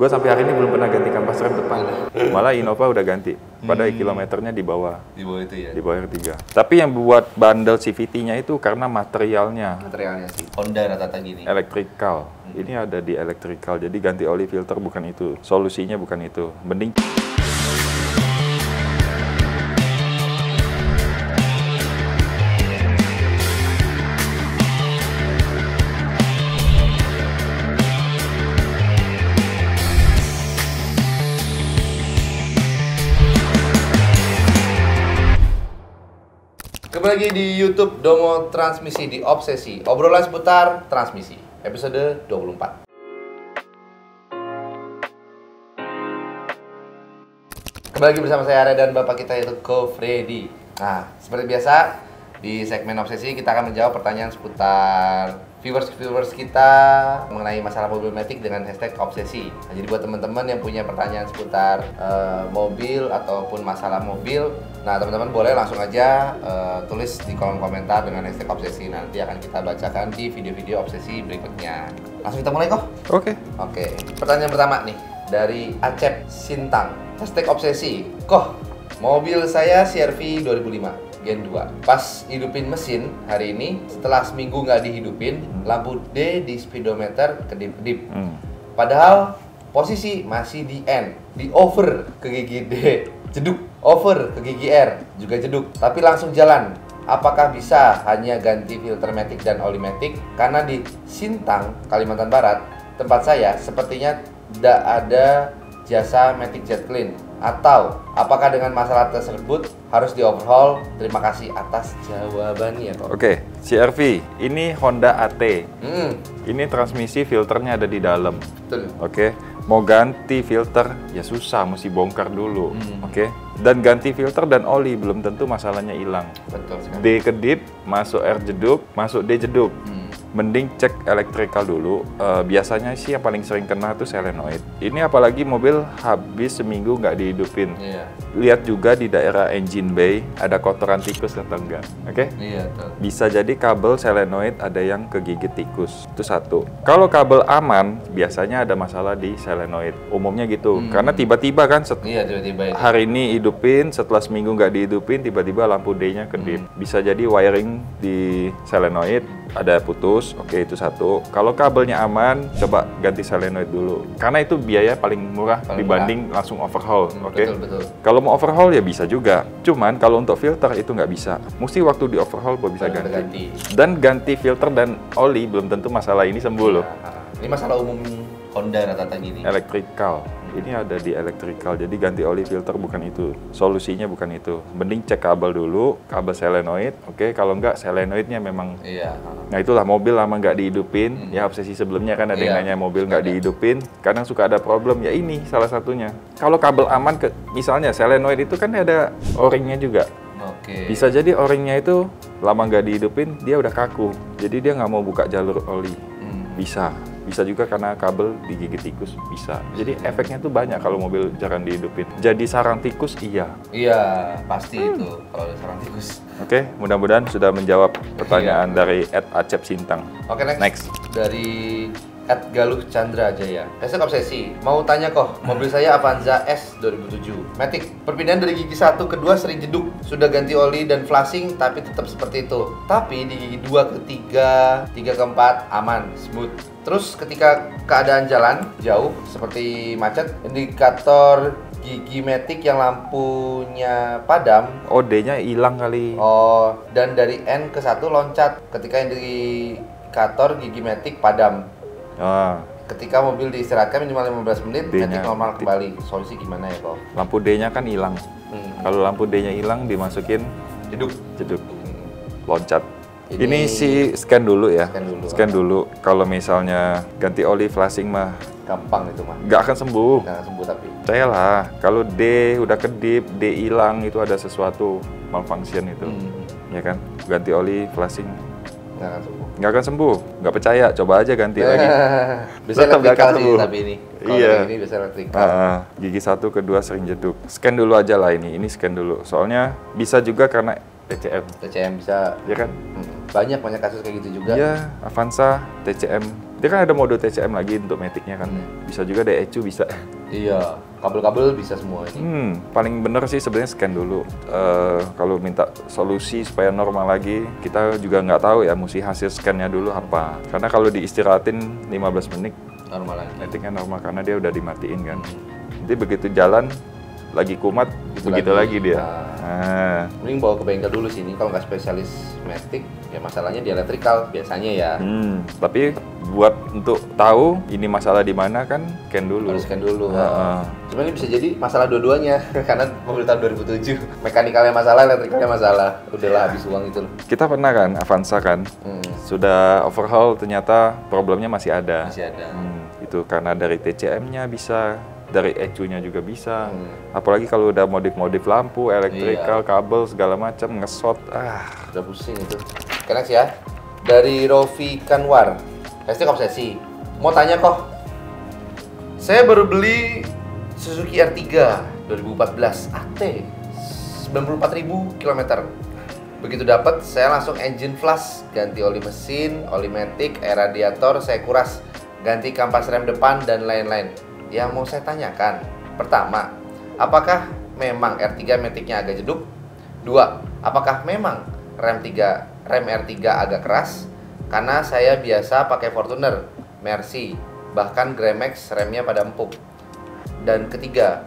Gue sampai hari ini belum pernah ganti kampas rem depan. Malah Innova udah ganti. Pada kilometernya di bawah. Di bawah itu ya? Di bawah R3. Tapi yang buat bandel CVT-nya itu karena materialnya. Materialnya sih. Honda rata-rata gini. Electrical. Ini ada di electrical. Jadi ganti oli filter bukan itu. Solusinya bukan itu. Mending Kembali lagi di YouTube Domo Transmisi di Obsesi, obrolan seputar transmisi, episode 24. Kembali lagi bersama saya Arya dan bapak kita yaitu Ko Freddy. Nah, seperti biasa di segmen Obsesi kita akan menjawab pertanyaan seputar viewers kita mengenai masalah mobil Matic dengan hashtag Obsesi. Nah, jadi buat teman-teman yang punya pertanyaan seputar mobil ataupun masalah mobil, nah teman-teman boleh langsung aja tulis di kolom komentar dengan hashtag Obsesi. Nanti akan kita bacakan di video-video Obsesi berikutnya. Langsung kita mulai kok? Oke. Pertanyaan pertama nih dari Acep Sintang. Hashtag Obsesi. Koh, mobil saya CR-V 2005 Gen 2. Pas hidupin mesin hari ini, setelah seminggu nggak dihidupin, lampu D di speedometer kedip-kedip. Padahal posisi masih di N, di over ke gigi D, jeduk, over ke gigi R, juga jeduk, tapi langsung jalan. Apakah bisa hanya ganti filter Matic dan oli Matic? Karena di Sintang, Kalimantan Barat, tempat saya sepertinya tidak ada jasa Matic Jet Clean. Atau apakah dengan masalah tersebut harus di overhaul? Terima kasih atas jawabannya. Oke, CR-V ini Honda AT. Ini transmisi filternya ada di dalam. Betul. Oke, mau ganti filter ya susah, mesti bongkar dulu. Oke, dan ganti filter dan oli belum tentu masalahnya hilang. Betul sekali. D kedip, masuk R jeduk, masuk D jeduk. Mending cek electrical dulu. Biasanya sih yang paling sering kena tuh solenoid. Ini apalagi mobil habis seminggu nggak dihidupin. Iya. Lihat juga di daerah engine bay ada kotoran tikus atau enggak. Oke? Iya, betul. Bisa jadi kabel solenoid ada yang kegigit tikus. Itu satu. Kalau kabel aman, biasanya ada masalah di solenoid. Umumnya gitu. Karena tiba-tiba kan Iya, tiba-tiba itu. hari ini hidupin, setelah seminggu nggak dihidupin, tiba-tiba lampu D-nya kedip. Bisa jadi wiring di solenoid ada putus. Oke, itu satu. Kalau kabelnya aman, coba ganti solenoid dulu. Karena itu biaya paling murah dibanding langsung overhaul. Oke. Betul. Kalau mau overhaul ya bisa juga. Cuman kalau untuk filter itu nggak bisa. Mesti waktu di overhaul baru bisa Baru ganti. Dan ganti filter dan oli belum tentu masalah ini sembuh loh. Ini masalah umum Honda rata-rata gini. Electrical. Ini ada di electrical. Jadi ganti oli filter bukan itu. Solusinya bukan itu. Mending cek kabel dulu, kabel solenoid. Oke, kalau nggak solenoidnya memang. Iya. Nah itulah mobil lama nggak dihidupin. Ya Obsesi sebelumnya kan ada yang nanya mobil nggak dihidupin. Kadang suka ada problem. Ya ini salah satunya. Kalau kabel aman, misalnya solenoid itu kan ada o-ringnya juga. Oke. Bisa jadi o-ringnya itu lama nggak dihidupin, dia udah kaku. Jadi dia nggak mau buka jalur oli. Bisa juga karena kabel digigit tikus, bisa. Jadi efeknya tuh banyak kalau mobil jarang dihidupin. Jadi sarang tikus, iya. Iya, pasti itu kalau ada sarang tikus. Oke, mudah-mudahan sudah menjawab pertanyaan dari @acep Sintang. Oke, next. Dari @galuh Chandra Jaya. Hashtag Obsesi. Mau tanya kok, mobil saya Avanza S 2007 Matic. Perpindahan dari gigi 1 ke 2 sering jeduk. Sudah ganti oli dan flashing tapi tetap seperti itu. Tapi di gigi 2 ke 3, 3 ke 4 aman, smooth. Terus ketika keadaan jalan jauh seperti macet, indikator gigi Matic yang lampunya padam. Oh, D-nya hilang kali. Oh, dan dari N ke 1 loncat ketika indikator gigi Matic padam. Ketika mobil diistirahatkan minimal 15 menit, Matic normal kembali. Solusi gimana ya kok? Lampu D-nya kan hilang. Kalau lampu D-nya hilang, dimasukin jeduk. Loncat. Ini sih scan dulu ya. Scan dulu. Kalau misalnya ganti oli flashing mah gampang itu mah. Nggak akan sembuh. Nggak akan sembuh tapi. Percayalah, kalau D udah kedip, D hilang itu ada sesuatu malfunction itu. Ya kan? Ganti oli flashing Nggak akan sembuh. Nggak akan sembuh. Nggak percaya, coba aja ganti lagi. Bisa Tetap nggak akan electrical sih sembuh. tapi ini. Kalau Iya. ini bisa electrical. Gigi 1 ke 2 sering jeduk. Scan dulu aja lah ini scan dulu. Soalnya bisa juga karena TCM. TCM bisa. Ya kan? Banyak kasus kayak gitu juga. Iya, Avanza TCM Dia kan ada mode TCM lagi untuk Matic-nya kan. Bisa juga ada ECU bisa. Iya, kabel-kabel bisa semua ini. Paling bener sih sebenarnya scan dulu. Kalau minta solusi supaya normal lagi, kita juga nggak tahu ya mesti hasil scan-nya dulu apa. Karena kalau diistirahatin 15 menit, Normal lagi. Matic-nya normal karena dia udah dimatiin kan. Nanti begitu jalan, lagi kumat, begitu lagi dia. Mending bawa ke bengkel dulu sini. Kalau nggak spesialis Matic, ya masalahnya di elektrikal biasanya ya. Tapi buat untuk tahu ini masalah di mana kan scan dulu. Harus scan dulu. Cuma ini bisa jadi masalah dua-duanya karena mobil tahun 2007. Mekanikalnya masalah, elektrikalnya masalah. Udahlah habis uang itu. Kita pernah kan Avanza kan, sudah overhaul ternyata problemnya masih ada. Masih ada. Itu karena dari TCM-nya bisa, dari ECU-nya juga bisa. Apalagi kalau udah modif-modif lampu, elektrikal, kabel segala macam ngesot. Udah pusing itu. Next ya. Dari Rofi Kanwar. Hashtag obsesi. Mau tanya kok. Saya baru beli Suzuki R3 2014 AT 94.000 km. Begitu dapat, saya langsung engine flush, ganti oli mesin, oli matic, air radiator saya kuras, ganti kampas rem depan dan lain-lain. Yang mau saya tanyakan, pertama, apakah memang R3 matic-nya agak jeduk? Dua, apakah memang rem R3 agak keras? Karena saya biasa pakai Fortuner, Mercy, bahkan Gramax remnya pada empuk. Dan ketiga,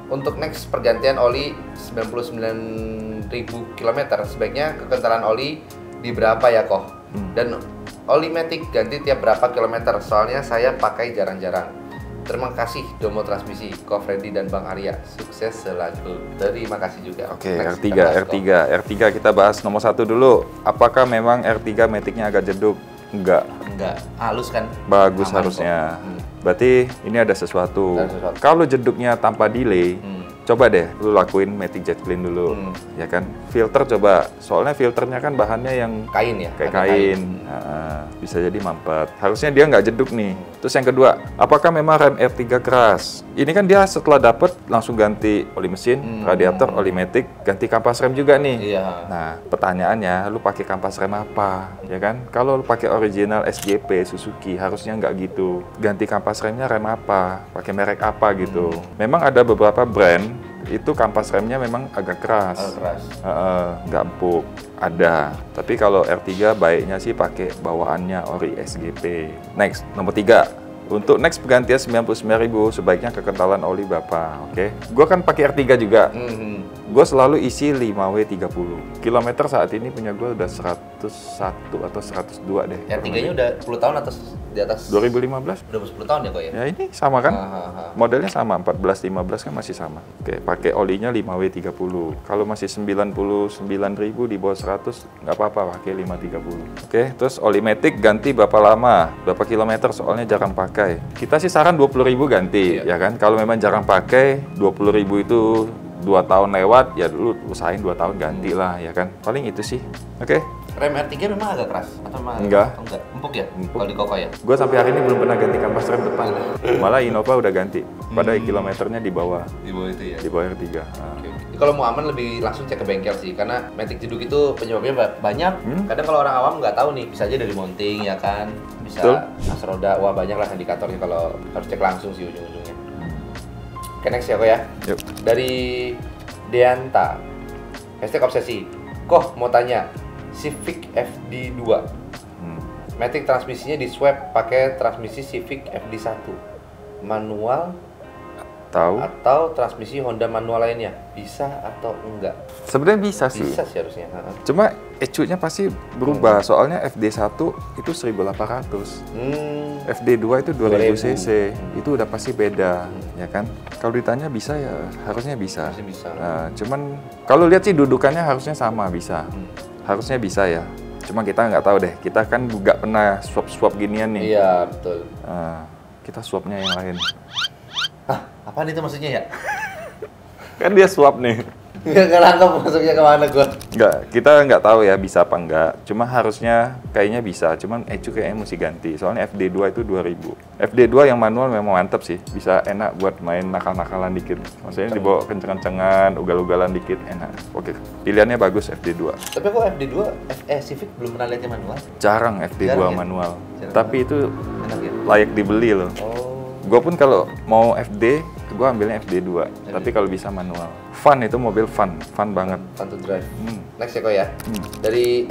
untuk next pergantian oli 99.000 km, sebaiknya kekentalan oli di berapa ya kok? Dan oli matic ganti tiap berapa kilometer? Soalnya saya pakai jarang-jarang. Terima kasih Domo Transmisi, Ko Freddy dan Bang Arya. Sukses selalu. Terima kasih juga. Oke, R3 kita bahas nomor 1 dulu. Apakah memang R3 matic-nya agak jeduk? Enggak, halus kan? Bagus harusnya. Berarti ini ada sesuatu. Kalau jeduknya tanpa delay, coba deh lu lakuin matic jet clean dulu, ya kan? Filter coba, soalnya filternya kan bahannya yang kain ya, kayak kain. Bisa jadi mampet. Harusnya dia nggak jeduk nih. Terus yang kedua, apakah memang rem R3 keras? Ini kan dia setelah dapet langsung ganti oli mesin, radiator, oli matic, ganti kampas rem juga nih. Nah, pertanyaannya, lu pakai kampas rem apa? Ya kan? Kalau lu pakai original SGP Suzuki, harusnya nggak gitu. Ganti kampas remnya rem apa? Pakai merek apa gitu? Memang ada beberapa brand itu kampas remnya memang agak keras, nggak empuk, ada. Tapi kalau R3 baiknya sih pakai bawaannya ori SGP. Next, nomor 3. Untuk next pergantian 99.000 sebaiknya kekentalan oli berapa? Oke. Gua kan pakai R3 juga. Gue selalu isi 5W30. Kilometer saat ini punya gue udah 101 atau 102 deh. R3-nya udah 10 tahun di atas? 2015. Udah 10 tahun ya kok ya? Ya ini sama kan? Modelnya sama, 14-15 kan masih sama. Oke, pakai olinya 5W30. Kalau masih 99.000 di bawah 100, nggak apa-apa pakai 530. Oke, terus oli matic ganti berapa lama? Berapa kilometer? Soalnya jarang pakai. Kita sih saran 20.000 ganti, ya kan? Kalau memang jarang pakai, 20.000 itu 2 tahun lewat, ya dulu usahain 2 tahun ganti lah, ya kan? Paling itu sih. Oke. Rem R3 memang agak keras? Atau memang enggak? Empuk ya? Kalau di Koko ya? Gue sampai hari ini belum pernah ganti kampas rem depan. Malah Innova udah ganti. Padahal kilometernya di bawah. Di bawah itu ya? Di bawah R3. Kalau mau aman lebih langsung cek ke bengkel sih, karena matic jeduk itu penyebabnya banyak. Kadang kalau orang awam nggak tahu nih, bisa aja dari mounting ya kan, bisa as roda, wah banyak lah indikatornya, kalau harus cek langsung sih ujung-ujungnya. Oke, next ya kok ya. Yuk. Dari Deanta, hashtag obsesi. Kok mau tanya, Civic FD2, matic transmisinya di swap pakai transmisi Civic FD1, manual atau transmisi Honda manual lainnya, bisa atau enggak? Sebenarnya bisa sih. Bisa sih harusnya. Cuma ECU-nya pasti berubah, soalnya FD1 itu 1800, FD2 itu 2000 cc, itu udah pasti beda, ya kan? Kalau ditanya bisa ya, harusnya bisa. Nah, cuman kalau lihat sih dudukannya harusnya sama, bisa. Harusnya bisa ya. Cuma kita nggak tahu deh, kita kan nggak pernah swap-swap ginian nih. Iya, betul. Kita swapnya yang lain. Apaan itu maksudnya ya? Kan dia swap nih. Nggak nangkep masuknya kemana gua. Nggak, kita nggak tahu ya bisa apa enggak. Cuma harusnya kayaknya bisa. Cuman ECU kayaknya mesti ganti. Soalnya FD2 itu 2000. FD2 yang manual memang mantep sih. Bisa enak buat main nakal-nakalan dikit. Maksudnya dibawa kenceng-kencengan, ugal-ugalan dikit, enak. Oke, pilihannya bagus FD2. Tapi kok FD2, Civic belum pernah lihat yang manual? Jarang FD2 manual. Jarang. Tapi itu layak dibeli loh. Oh. Gue pun kalau mau FD, gue ambilnya FD2. Tapi kalau bisa manual. Fun itu mobil fun banget. Fun to drive. Hmm. Next ya kok ya. Hmm. Dari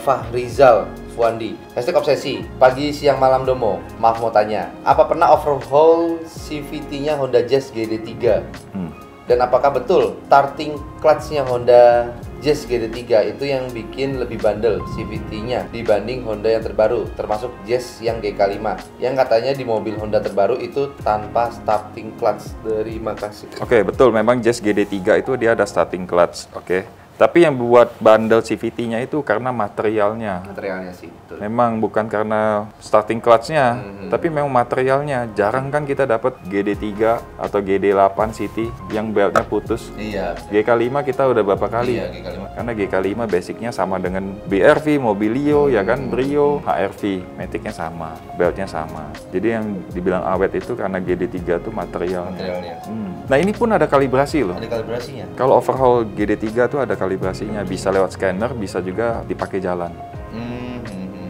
Fahrizal Fuandi. #obsesi. Pagi, siang, malam Domo. Maaf mau tanya, apa pernah overhaul CVT-nya Honda Jazz GD3? Dan apakah betul starting clutch-nya Honda Jazz GD3 itu yang bikin lebih bandel CVT-nya dibanding Honda yang terbaru, termasuk Jazz yang GK5 yang katanya di mobil Honda terbaru itu tanpa starting clutch? Terima kasih. Oke, betul. Memang Jazz GD3 itu dia ada starting clutch. Oke. Tapi yang buat bandel CVT-nya itu karena materialnya. Materialnya sih, betul. Memang bukan karena starting clutch-nya, tapi memang materialnya. Jarang kan kita dapat GD3 atau GD8 City yang beltnya putus. Iya. GK5 kita udah berapa kali? Iya, GK5. Karena GK5 basicnya sama dengan BRV, Mobilio, ya kan, Brio, HRV, Matic-nya sama, beltnya sama. Jadi yang dibilang awet itu karena GD3 itu materialnya. Nah ini pun ada kalibrasi loh. Ada kalibrasinya. Kalau overhaul GD3 tuh ada kalibrasinya, bisa lewat scanner, bisa juga dipakai jalan.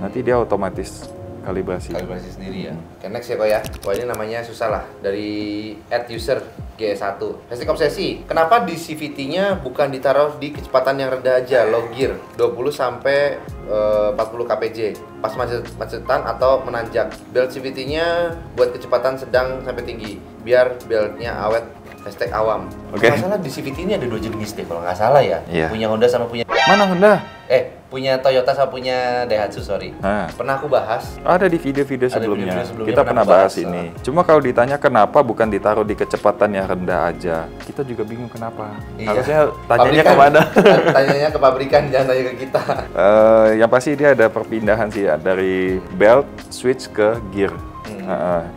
Nanti dia otomatis kalibrasi. Kalibrasi sendiri ya. Oke, next ya kok ya. Wah ini namanya susah lah. Dari @user G1. #obsesi. Kenapa di CVT-nya bukan ditaruh di kecepatan yang rendah aja, low gear 20 sampai 40 kpj pas macetan atau menanjak. Belt CVT-nya buat kecepatan sedang sampai tinggi, biar beltnya awet. #awam. Oke. Kalau nggak salah di CVT ini ada 2 jenis deh kalau nggak salah ya. Iya. Punya Honda sama punya Mana Honda? punya Toyota sama punya Daihatsu, sorry. Nah, Pernah aku bahas. ada di video-video sebelumnya. video-video sebelumnya Kita pernah pernah bahas bahas, ini. Cuma kalau ditanya kenapa bukan ditaruh di kecepatan yang rendah aja, kita juga bingung kenapa. Iya. Harusnya tanyanya Pabrikan. kemana? Tanyanya ke pabrikan, jangan tanya ke kita. Yang pasti dia ada perpindahan sih ya, dari belt switch ke gear.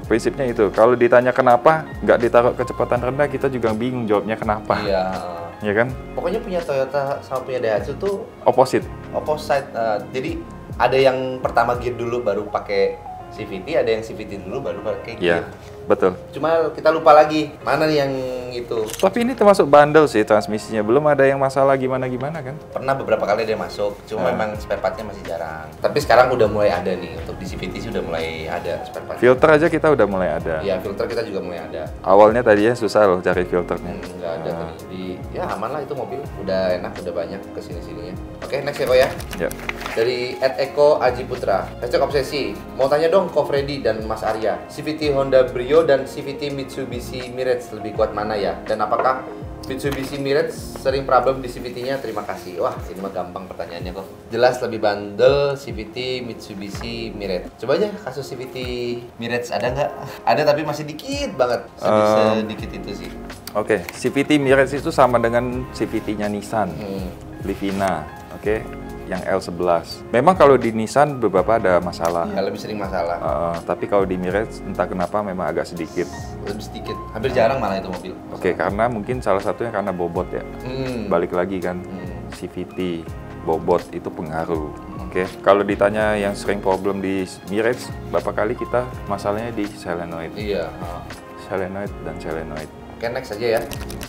Prinsipnya itu. Kalau ditanya kenapa nggak ditaruh kecepatan rendah, kita juga bingung jawabnya kenapa. Iya. Ya kan? Pokoknya punya Toyota sama punya Daihatsu tuh Opposite. opposite. Jadi ada yang pertama gear dulu baru pakai CVT, ada yang CVT dulu baru pakai Iya, gear. betul. Cuma kita lupa lagi mana nih yang itu. Tapi ini termasuk bandel sih transmisinya. Belum ada yang masalah gimana-gimana kan? Pernah beberapa kali dia masuk, cuma memang spare partnya masih jarang. Tapi sekarang udah mulai ada nih, untuk di CVT sih udah mulai ada spare part. Filter aja kita udah mulai ada. Iya, filter kita juga mulai ada. Awalnya tadinya susah loh cari filternya. Nggak ada tadi. Ya aman lah itu mobil, udah enak, udah banyak kesini-sininya. Oke, next ya kok ya. Ya. Dari @eko Aji Putra. #obsesi. Mau tanya dong Ko Freddy dan Mas Arya, CVT Honda Brio dan CVT Mitsubishi Mirage lebih kuat mana ya? Dan apakah Mitsubishi Mirage sering problem di CVT-nya? Terima kasih. Wah, ini mah gampang pertanyaannya kok. Jelas lebih bandel CVT Mitsubishi Mirage. Coba aja kasus CVT Mirage ada nggak? Ada tapi masih dikit banget. Sedikit itu sih. Oke, CVT Mirage itu sama dengan CVT-nya Nissan, Livina, oke, yang L11. Memang kalau di Nissan beberapa ada masalah. Ya, lebih sering masalah. Tapi kalau di Mirage entah kenapa memang agak sedikit. Lebih sedikit. Hampir jarang malah itu mobil. Oke, karena mungkin salah satunya karena bobot ya. Balik lagi kan, CVT, bobot itu pengaruh. Oke, kalau ditanya yang sering problem di Mirage, berapa kali kita masalahnya di solenoid. Iya. Solenoid dan solenoid. Oke, next aja ya.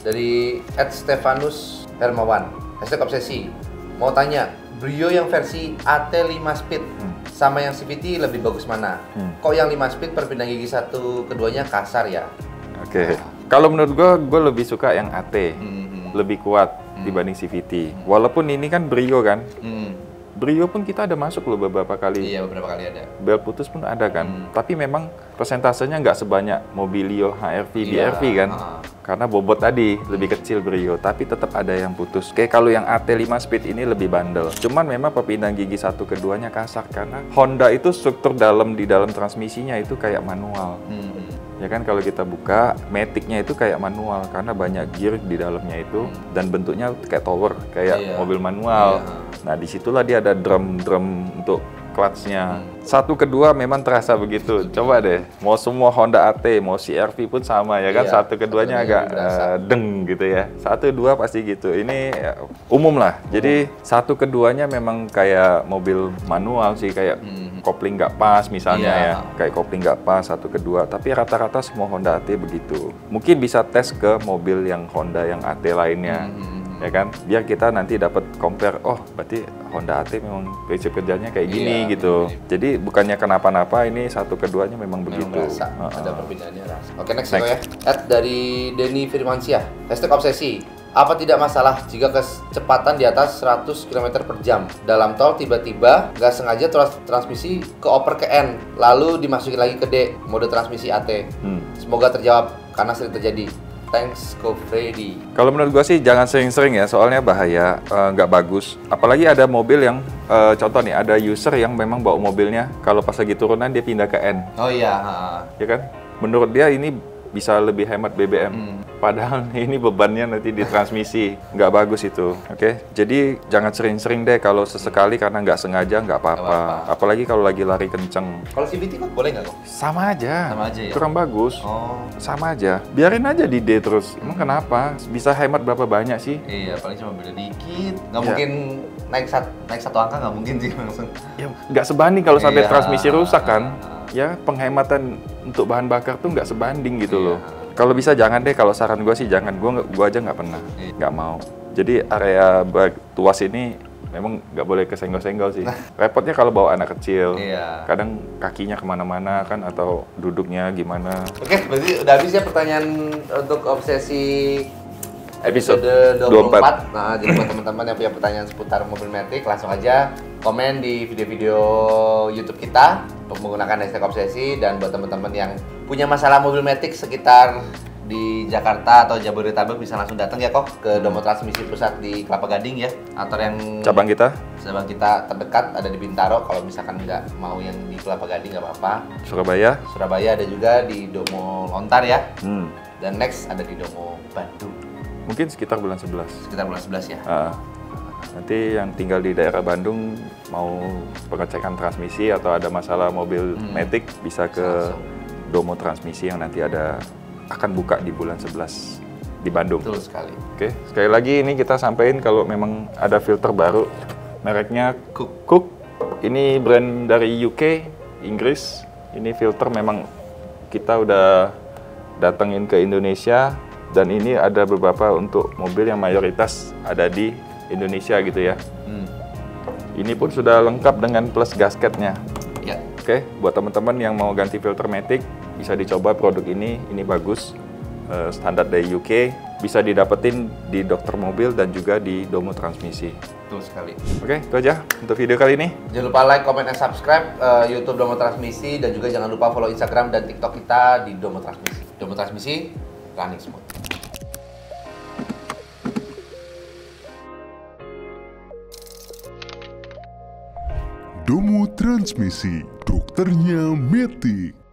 Dari @Stefanus Hermawan. #obsesi. Mau tanya, Brio yang versi AT 5 speed sama yang CVT lebih bagus mana? Kok yang 5 speed perpindahan gigi satu keduanya kasar ya? Oke. Kalau menurut gue lebih suka yang AT. Lebih kuat dibanding CVT. Walaupun ini kan Brio kan. Brio pun kita ada masuk loh beberapa kali. Iya, beberapa kali ada. Bel putus pun ada kan. Tapi memang persentasenya nggak sebanyak Mobilio, HRV, BRV kan. Karena bobot tadi lebih kecil Brio, tapi tetap ada yang putus. Kayak kalau yang AT 5 speed ini lebih bandel. Cuman memang perpindahan gigi satu keduanya kasar karena Honda itu struktur di dalam transmisinya itu kayak manual. Ya kan kalau kita buka, Matic-nya itu kayak manual karena banyak gear di dalamnya itu dan bentuknya kayak tower, kayak mobil manual. Nah disitulah dia ada drum untuk clutch-nya. Satu kedua memang terasa begitu. Coba deh, mau semua Honda AT, mau CR-V pun sama ya kan. Satu keduanya agak deng gitu ya. Satu dua pasti gitu. Ini ya, umum lah. Jadi satu keduanya memang kayak mobil manual sih, kayak kopling nggak pas misalnya ya. Kayak kopling nggak pas satu kedua. Tapi rata-rata semua Honda AT begitu. Mungkin bisa tes ke mobil yang Honda yang AT lainnya. ya kan? Biar kita nanti dapat compare, oh berarti Honda AT memang prinsip kerjanya kayak gini gitu. Jadi bukannya kenapa-napa, ini satu keduanya memang begitu. Rasa, ada perbedaannya rasa. Oke, next ya. Dari Denny Firmansyah, hashtag obsesi. Apa tidak masalah jika kecepatan di atas 100 km per jam dalam tol tiba-tiba nggak sengaja transmisi keoper ke N lalu dimasukin lagi ke D mode transmisi AT? Semoga terjawab karena sering terjadi. Thanks, Ko Freddy. Kalau menurut gua sih jangan sering-sering ya, soalnya bahaya, nggak bagus. Apalagi ada mobil yang, contoh nih, ada user yang memang bawa mobilnya, kalau pas lagi turunan dia pindah ke N. Oh iya. Ya kan? Menurut dia ini bisa lebih hemat BBM. Padahal ini bebannya nanti di transmisi, nggak bagus itu. Oke, jadi jangan sering-sering deh, kalau sesekali karena nggak sengaja nggak apa-apa. Apalagi kalau lagi lari kenceng. Kalau CVT kok boleh nggak kok? Sama aja. Sama aja ya? Kurang bagus. Oh. Sama aja. Biarin aja di D terus. Emang kenapa? Bisa hemat berapa banyak sih? Iya, paling cuma beda dikit. Nggak mungkin naik satu angka, nggak mungkin sih langsung. Ya nggak sebanding kalau sampai transmisi rusak kan. Ya penghematan untuk bahan bakar tuh nggak sebanding gitu loh. Kalau bisa jangan deh, kalau saran gue sih jangan, gue aja nggak pernah, nggak mau. Jadi area tuas ini memang nggak boleh kesenggol-senggol sih. Repotnya kalau bawa anak kecil, kadang kakinya kemana-mana kan, atau duduknya gimana. Oke, berarti udah habis ya pertanyaan untuk obsesi episode 24. Nah, jadi buat teman-teman yang punya pertanyaan seputar mobil matic, langsung aja komen di video-video YouTube kita untuk menggunakan hashtag obsesi. Dan buat teman-teman yang punya masalah mobil matic sekitar di Jakarta atau Jabodetabek bisa langsung datang ya kok ke Domo Transmisi Pusat di Kelapa Gading ya, atau yang cabang kita terdekat ada di Bintaro. Kalau misalkan nggak mau yang di Kelapa Gading nggak apa-apa. Surabaya ada juga di Domo Lontar ya. Dan next ada di Domo Bandung. Mungkin sekitar bulan 11. Sekitar bulan 11 ya. Nanti yang tinggal di daerah Bandung mau pengecekan transmisi atau ada masalah mobil matic bisa ke Domo Transmisi yang nanti akan buka di bulan 11 di Bandung. Betul sekali. Oke, sekali lagi ini kita sampaikan kalau memang ada filter baru, mereknya Cook. Ini brand dari UK, Inggris. Ini filter memang kita udah datengin ke Indonesia, dan ini ada beberapa untuk mobil yang mayoritas ada di Indonesia gitu ya. Ini pun sudah lengkap dengan plus gasketnya. Ya. Oke, buat teman-teman yang mau ganti filter matic bisa dicoba produk ini bagus. Standar dari UK, bisa didapetin di dokter mobil dan juga di Domo Transmisi. Betul sekali. Oke, itu aja untuk video kali ini. Jangan lupa like, comment, dan subscribe YouTube Domo Transmisi, dan juga jangan lupa follow Instagram dan TikTok kita di Domo Transmisi. Domo Transmisi, running smooth. Domo Transmisi, dokternya Matic.